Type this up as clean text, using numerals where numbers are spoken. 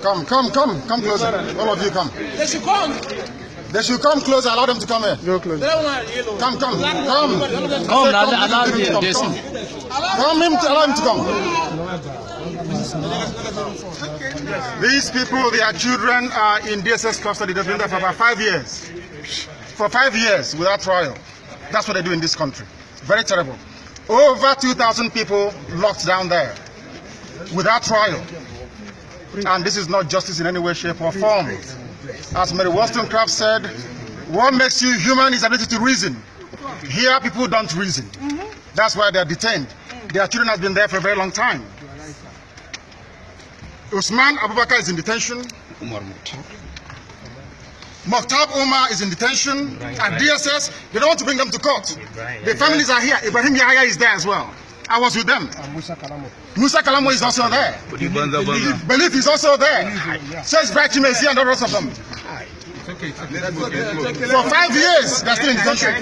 Come closer. All of you come. They should come. They should come closer. Allow them to come here. Go closer. Come. Come, Allow him to come. These people, their children are in DSS custody. They've been there for about 5 years. For 5 years without trial. That's what they do in this country. Very terrible. Over 2,000 people locked down there without trial. And this is not justice in any way, shape, or form. As Mary Wollstonecraft said, what makes you human is ability to reason. Here, people don't reason. That's why they're detained. Their children have been there for a very long time. Usman Abubakar is in detention. Mokhtar Omar is in detention at DSS. They don't want to bring them to court. The families are here. Ibrahim Yahya is there as well. I was with them. Musa Kalamo is also there. Belief is also there. Says Bachimesi and the rest of them. For 5 years, they're still in detention.